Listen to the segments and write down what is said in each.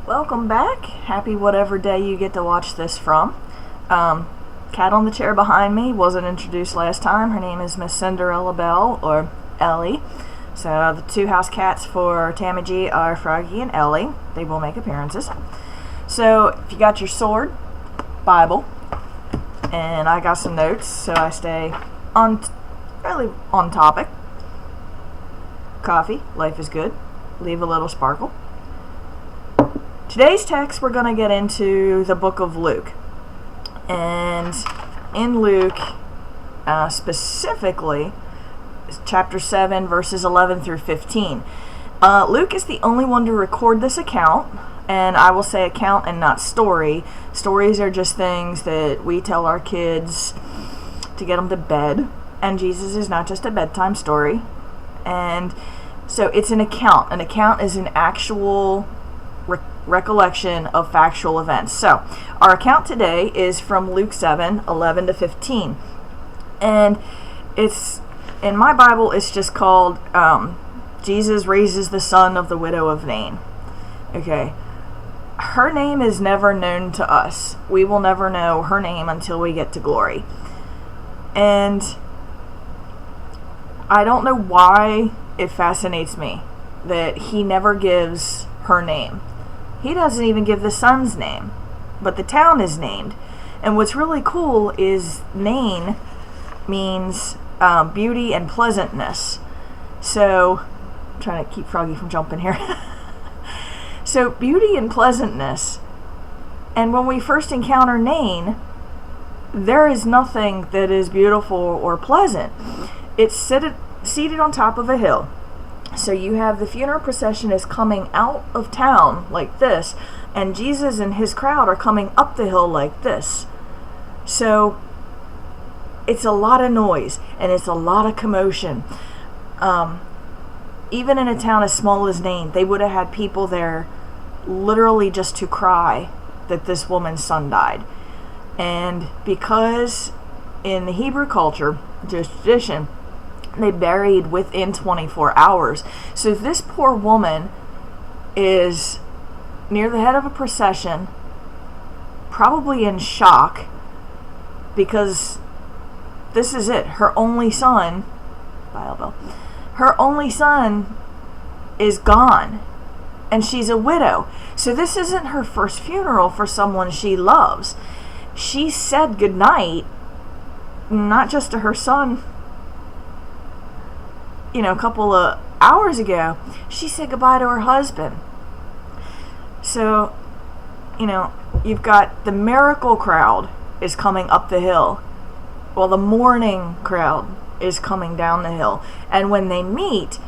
Welcome back. Happy whatever day you get to watch this from. Cat on the chair behind me wasn't introduced last time. Her name is Miss Cinderella Bell, or Ellie. So the two house cats for Tammy G are Froggy and Ellie. They will make appearances. So if you got your sword, Bible, and I got some notes, so I stay really on topic. Coffee, life is good. Leave a little sparkle. Today's text, we're going to get into the book of Luke. And in Luke, specifically, chapter 7, verses 11 through 15. Luke is the only one to record this account. And I will say account and not story. Stories are just things that we tell our kids to get them to bed. And Jesus is not just a bedtime story. And so it's an account. An account is an actual recollection of factual events. So our account today is from Luke 7, 11 to 15. And it's, in my Bible, it's just called Jesus raises the son of the Widow of Nain. Okay. Her name is never known to us. We will never know her name until we get to glory. And I don't know why it fascinates me that he never gives her name. He doesn't even give the son's name, but the town is named. And what's really cool is Nain means beauty and pleasantness. So, I'm trying to keep Froggy from jumping here. So, beauty and pleasantness. And when we first encounter Nain, there is nothing that is beautiful or pleasant. It's seated on top of a hill. So you have the funeral procession is coming out of town like this, and Jesus and his crowd are coming up the hill like this. So it's a lot of noise, and it's a lot of commotion. Even in a town as small as Nain, they would have had people there literally just to cry that this woman's son died. And because in the Hebrew culture, Jewish tradition, they buried within 24 hours. So this poor woman is near the head of a procession, probably in shock, because this is it. Her only son, her only son is gone, and she's a widow. So this isn't her first funeral for someone she loves. She said goodnight, not just to her son, a couple of hours ago. She said goodbye to her husband. So, you've got the miracle crowd is coming up the hill, while the mourning crowd is coming down the hill. And when they meet,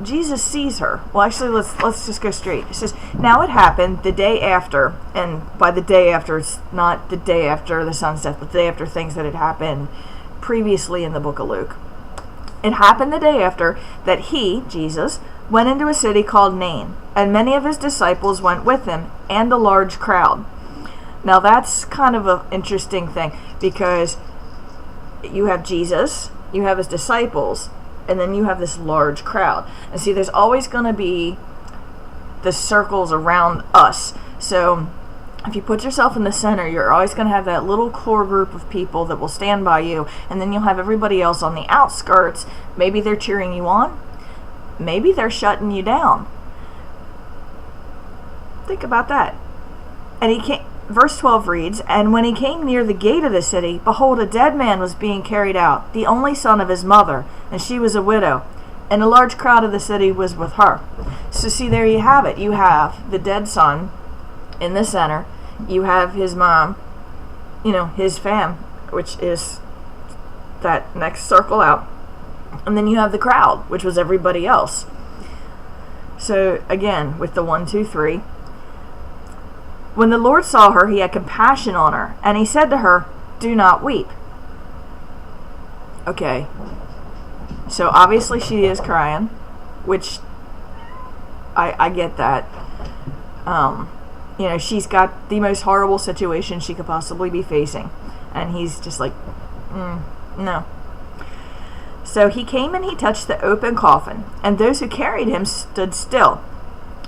Jesus sees her. Well, actually, let's just go straight. It says, now it happened the day after, and by the day after, it's not the day after the son's death, but the day after things that had happened previously in the book of Luke. It happened the day after that he, Jesus, went into a city called Nain, and many of his disciples went with him, and a large crowd. Now that's kind of an interesting thing, because you have Jesus, you have his disciples, and then you have this large crowd. And see, there's always going to be the circles around us. So if you put yourself in the center, you're always going to have that little core group of people that will stand by you, and then you'll have everybody else on the outskirts. Maybe they're cheering you on. Maybe they're shutting you down. Think about that. And he came, verse 12 reads, and when he came near the gate of the city, behold, a dead man was being carried out, the only son of his mother, and she was a widow. And a large crowd of the city was with her. So see, there you have it. You have the dead son in the center. You have his mom, his fam, which is that next circle out. And then you have the crowd, which was everybody else. So again, with the 1, 2, 3. When the Lord saw her, he had compassion on her, and he said to her, do not weep. Okay. So obviously she is crying, which I get that. She's got the most horrible situation she could possibly be facing. And he's just like, no. So he came and he touched the open coffin, and those who carried him stood still.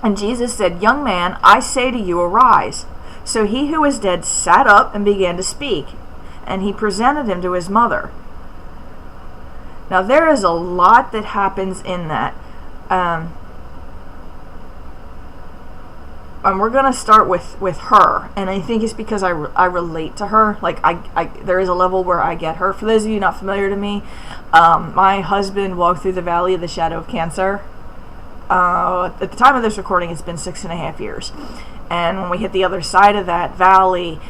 And Jesus said, "Young man, I say to you, arise." So he who was dead sat up and began to speak, and he presented him to his mother. Now there is a lot that happens in that. And we're going to start with her. And I think it's because I relate to her. Like, there is a level where I get her. For those of you not familiar to me, my husband walked through the valley of the shadow of cancer. At the time of this recording, it's been 6.5 years. And when we hit the other side of that valley,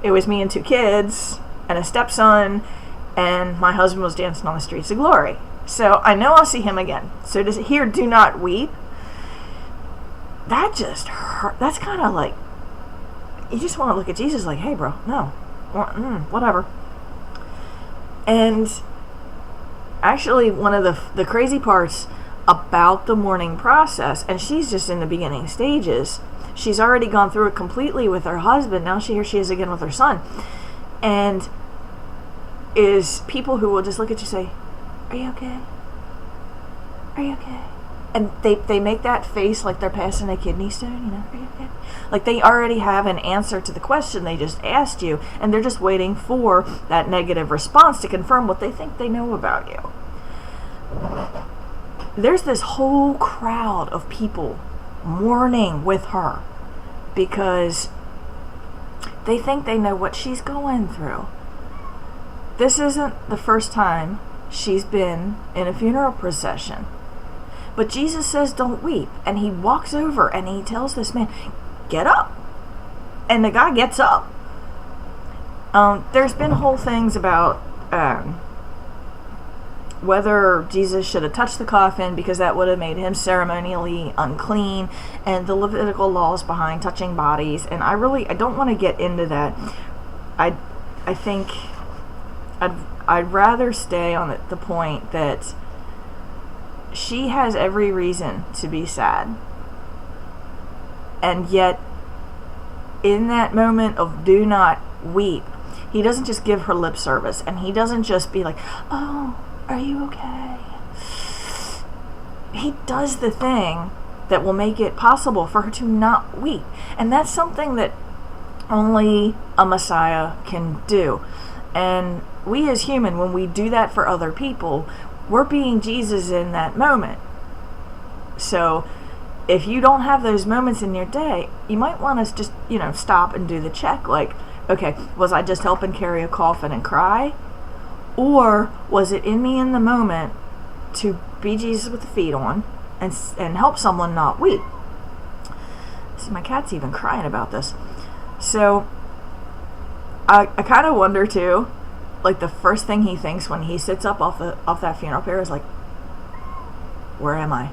it was me and 2 kids and a stepson, and my husband was dancing on the streets of glory. So I know I'll see him again. So to hear "do not weep," that just hurt. That's kind of like, you just want to look at Jesus like, hey bro, no, whatever. And actually, one of the crazy parts about the mourning process, and she's just in the beginning stages, she's already gone through it completely with her husband. Now here she is again with her son, and is people who will just look at you and say, "Are you okay? Are you okay?" And they make that face like they're passing a kidney stone, you know, "Are you okay?" Like they already have an answer to the question they just asked you, and they're just waiting for that negative response to confirm what they think they know about you. There's this whole crowd of people mourning with her because they think they know what she's going through. This isn't the first time she's been in a funeral procession. But Jesus says, "Don't weep." And he walks over and he tells this man, "Get up." And the guy gets up. There's been whole things about whether Jesus should have touched the coffin because that would have made him ceremonially unclean, and the Levitical laws behind touching bodies. And I don't want to get into that. I think I'd rather stay on the point that she has every reason to be sad. And yet, in that moment of "do not weep," he doesn't just give her lip service, and he doesn't just be like, "Oh, are you okay?" He does the thing that will make it possible for her to not weep. And that's something that only a Messiah can do. And we as human, when we do that for other people, we're being Jesus in that moment. So if you don't have those moments in your day, you might want to just, stop and do the check. Like, okay, was I just helping carry a coffin and cry? Or was it in me in the moment to be Jesus with the feet on and help someone not weep? See, my cat's even crying about this. So I kind of wonder too, like the first thing he thinks when he sits up off that funeral pyre is like, where am I?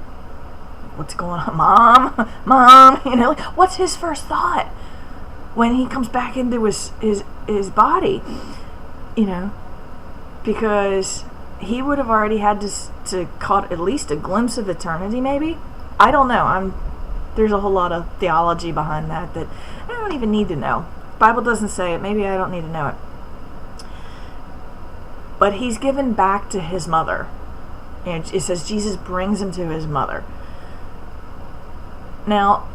What's going on? Mom, like, what's his first thought when he comes back into his body? Because he would have already had to caught at least a glimpse of eternity, maybe. I don't know. There's a whole lot of theology behind that I don't even need to know. The Bible doesn't say it. Maybe I don't need to know it. But he's given back to his mother. And it says Jesus brings him to his mother. Now,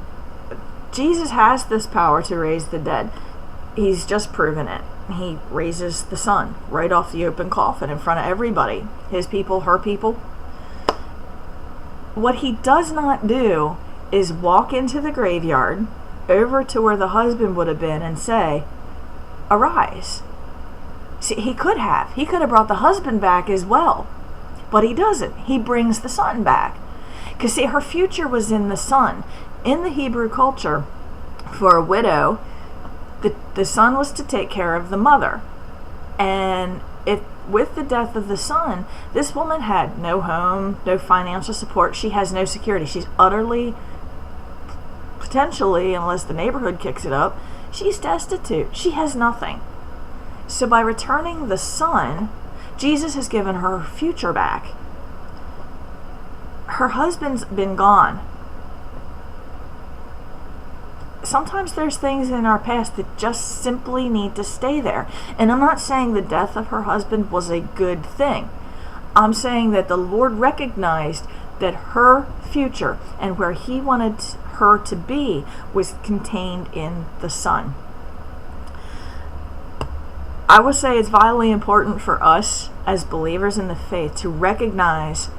Jesus has this power to raise the dead. He's just proven it. He raises the son right off the open coffin in front of everybody. His people, her people. What he does not do is walk into the graveyard, over to where the husband would have been, and say, "Arise." See, he could have brought the husband back as well, but he doesn't. He brings the son back. Because see, her future was in the son. In the Hebrew culture, for a widow, the son was to take care of the mother. And with the death of the son, this woman had no home, no financial support. She has no security. She's utterly, potentially, unless the neighborhood kicks it up, she's destitute. She has nothing. So by returning the son, Jesus has given her future back. Her husband's been gone. Sometimes there's things in our past that just simply need to stay there. And I'm not saying the death of her husband was a good thing. I'm saying that the Lord recognized that her future and where he wanted her to be was contained in the Son. I would say it's vitally important for us as believers in the faith to recognize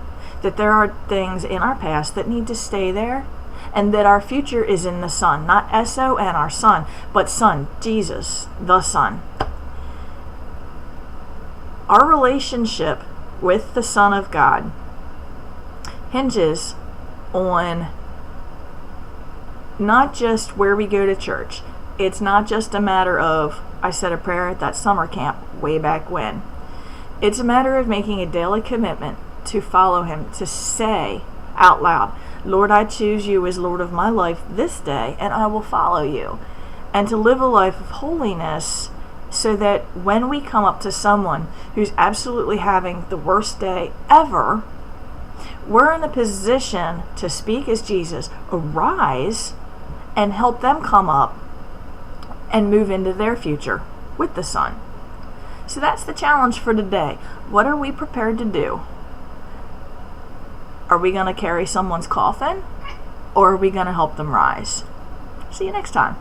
that there are things in our past that need to stay there, and that our future is in the Son. Not S-O-N, our Son, but Son, Jesus, the Son. Our relationship with the Son of God hinges on not just where we go to church. It's not just a matter of, I said a prayer at that summer camp way back when. It's a matter of making a daily commitment to follow him, to say out loud, Lord, I choose you as Lord of my life this day, and I will follow you. And to live a life of holiness so that when we come up to someone who's absolutely having the worst day ever, we're in a position to speak as Jesus, arise, and help them come up and move into their future with the Son. So that's the challenge for today. What are we prepared to do? Are we going to carry someone's coffin, or are we going to help them rise? See you next time.